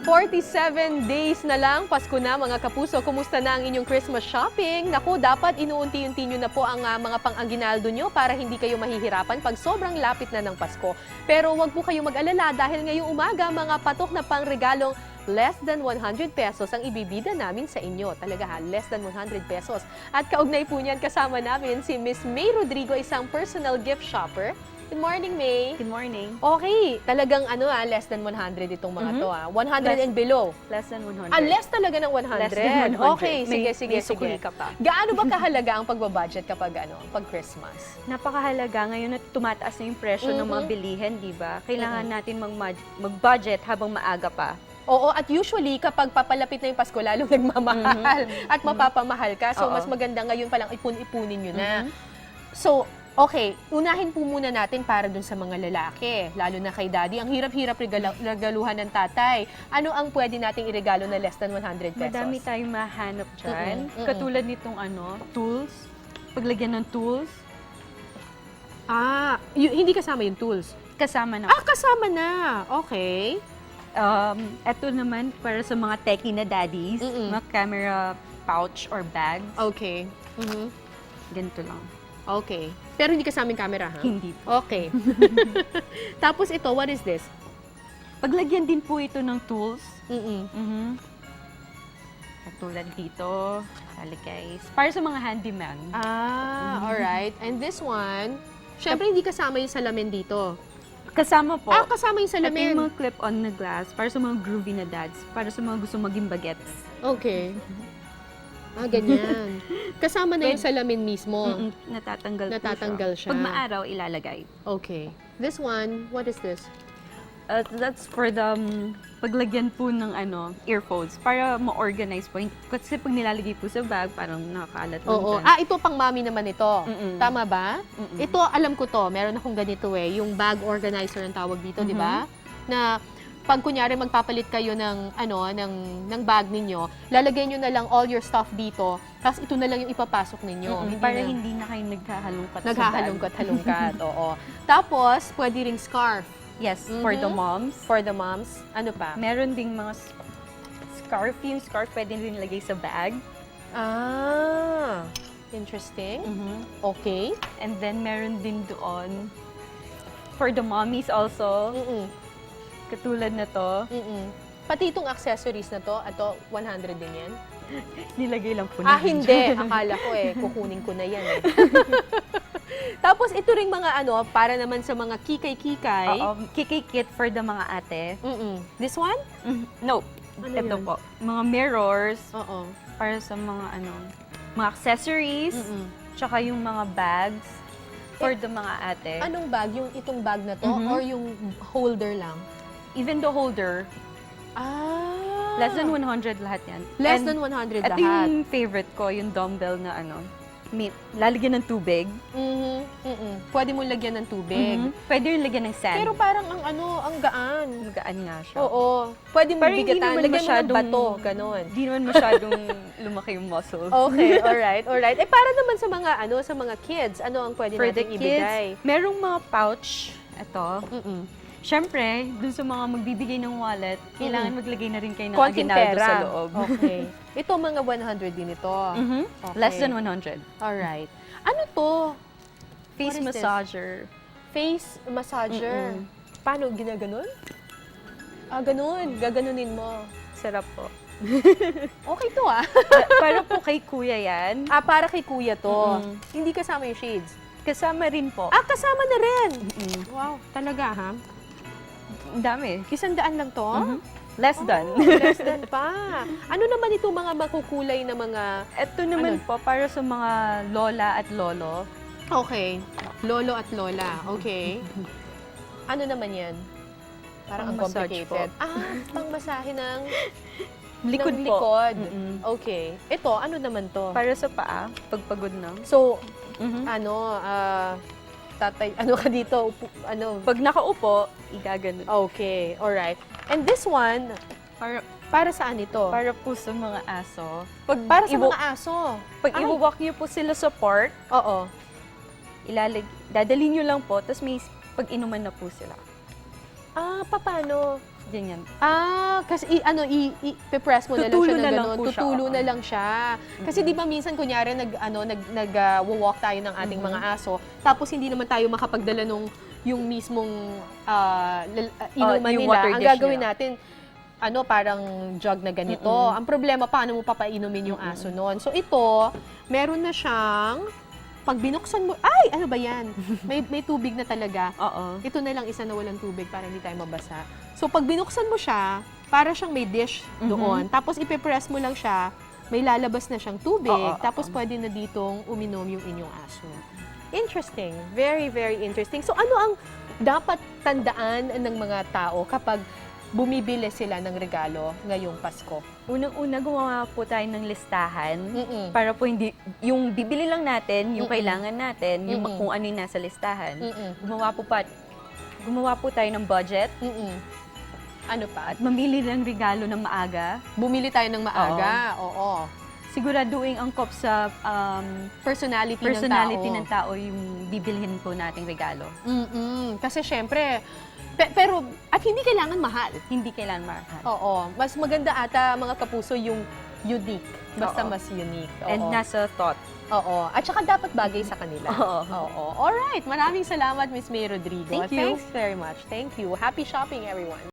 47 days na lang, Pasko na mga kapuso. Kumusta na ang inyong Christmas shopping? Naku, dapat inuunti-unti nyo na po ang mga pang-aginaldo nyo para hindi kayo mahihirapan pag sobrang lapit na ng Pasko. Pero wag po kayo mag-alala dahil ngayong umaga, mga patok na pang-regalong less than 100 pesos ang ibibida namin sa inyo. Talaga ha, less than 100 pesos. At kaugnay po niyan, kasama namin si Miss May Rodrigo, isang personal gift shopper. Good morning, May. Good morning. Okay, talagang less than 100 itong mga to 100 and below. Less than 100. Less talaga ng 100. Less than 100. Okay, sige, sige, may sukli sige. ka pa. Gaano ba kahalaga ang pagbabudget kapag pag Christmas? Napakahalaga ngayon na tumataas na yung presyo ng mga bilihin, di ba? Kailangan natin mag-budget habang maaga pa. Oo, at usually kapag papalapit na yung Pasko, lalong nagmamahal at mapapamahal ka. So, mas maganda ngayon palang ipon-ipunin nyo na. So, okay, unahin po muna natin para dun sa mga lalaki, lalo na kay daddy. Ang hirap-hirap regaluhan ng tatay. Ano ang pwede nating iregalo na less than 100 pesos? Madami tayong mahanap dyan. Katulad nitong tools. Paglagyan ng tools. Hindi kasama yung tools? Kasama na. Kasama na. Okay. Ito naman para sa mga techie na daddies. Mga camera pouch or bags. Okay. Ganito lang. Okay. Pero hindi kasama yung camera, ha? Hindi po. Okay. Tapos ito, what is this? Paglagyan din po ito ng tools. Katulad dito. Guys. Para sa mga handyman. Alright. And this one, syempre hindi kasama yung salamin dito. Kasama po. Kasama yung Ito salamin. yung mga clip-on na glass para sa mga groovy na dads. Para sa mga gusto maging bagets. Okay. Ganyan. Kasama na yung salamin mismo. Natatanggal siya. Pag maaraw, ilalagay. Okay. This one, what is this? That's for the paglagyan po ng earphones para ma-organize po. Kasi pag nilalagay po sa bag, parang nakakalat lang Oo. dyan. Ito pang mami naman ito. Tama ba? Ito, alam ko to. Meron akong ganito yung bag organizer ang tawag dito, di ba? Na pag kunyari magpapalit kayo ng bag ninyo, lalagay nyo na lang all your stuff dito, tapos ito na lang yung ipapasok ninyo. Para hindi na kayo naghahalungkat sa bag. Naghahalungkat, oo. Tapos, pwede ring scarf. Yes, for the moms. For the moms. Ano pa? Meron ding mga scarf. Yung scarf pwede rin lagay sa bag. Interesting. Okay. And then meron din doon for the mommies also. Katulad na to. Pati itong accessories na to, 100 din yan? Nilagay lang po na. Hindi. Akala ko kukunin ko na yan Tapos ito ring mga para naman sa mga kikay-kikay. Kikay kit for the mga ate. This one? No. Ito po. Mga mirrors. Para sa mga mga accessories. Tsaka yung mga bags for the mga ate. Anong bag? Itong bag na to? Or yung holder lang? Even the holder. Less than 100 lahat yan. Less than 100 lahat? Ito yung favorite ko, yung dumbbell na lalagyan ng tubig. Pwede mo lagyan ng tubig. Pwede rin lagyan ng sand. Pero parang ang gaan. Gaan nga siya. Oo. Pwede mo bigatan. Lagyan mo ng bato. Ganon. Hindi naman masyadong lumaki yung muscle. Okay, alright. Para naman sa mga sa mga kids, ano ang pwede natin ibigay? Merong mga pouch. Ito. Siyempre, dun sa mga magbibigay ng wallet, kailangan maglagay na rin kayo ng aginaldo sa loob. Okay. Ito mga 100 din ito. Okay. Less than 100. Alright. Ano to? Face massager. Face massager. Paano? Ginaganon? Ganon. Gaganunin mo. Sarap po. Okay to Para po kay kuya yan. Para kay kuya to. Hindi kasama yung shades. Kasama rin po. Kasama na rin. Wow. Talaga ha? Ang dami. 100 lang to? Less than. Less than pa. Ano naman ito mga makukulay na mga... Ito naman po para sa mga lola at lolo. Okay. Lolo at lola. Okay. Ano naman yan? Parang ang complicated. Pang-masahe ng likod ng po. Likod. Okay. Ito, ano naman to? Para sa paa, pagpagod na. So, tatay, ka dito? Pag nakaupo, igaganon. Okay, alright. And this one, para saan ito? Para po sa mga aso. Para sa mga aso? Pag iwawak niyo po sila sa park, dadalhin niyo lang po, tapos may pag-inuman na po sila. Paano? Ganyan. Kasi ipe-press mo na lang Tutulo siya ng na lang gano'n. po siya, Tutulo oo. na lang siya. Kasi di ba minsan kunyari walk tayo ng ating mga aso, tapos hindi naman tayo makapagdala nung yung mismong inuman yung nila. water Ang dish gagawin nila. natin, parang jug na ganito. Ang problema, paano mo papainumin yung aso noon? So ito, meron na siyang, pag binuksan mo, ay, ano ba yan? May tubig na talaga. Oo. Ito na lang isa na walang tubig para hindi tayo mabasa. So pag binuksan mo siya, para siyang may dish doon. Tapos ipe-press mo lang siya, may lalabas na siyang tubig. Oo, Tapos pwede na ditong uminom yung inyong aso. Interesting. Very, very interesting. So ano ang dapat tandaan ng mga tao kapag bumibili sila ng regalo ngayong Pasko? Unang-una, gumawa po tayo ng listahan Mm-mm. para po hindi, yung bibili lang natin, yung kailangan natin, yung Mm-mm. kung ano yung nasa listahan. Mm-mm. Gumawa po tayo ng budget Mm-mm. Ano pa? at mamili ng regalo ng maaga. Bumili tayo ng maaga. Oo. Siguraduhin angkop sa Personality personality ng ng tao yung bibilhin po nating regalo. Kasi syempre, pero, at hindi kailangan mahal. Hindi kailangan mahal. Oo. Mas maganda ata, mga kapuso, yung unique. Basta Oo. mas unique. Oo. And nasa thought. Oo. At saka dapat bagay sa kanila. Oo. Oo. Alright. Maraming salamat, Miss May Rodrigo. Thank you. Thanks very much. Thank you. Happy shopping, everyone.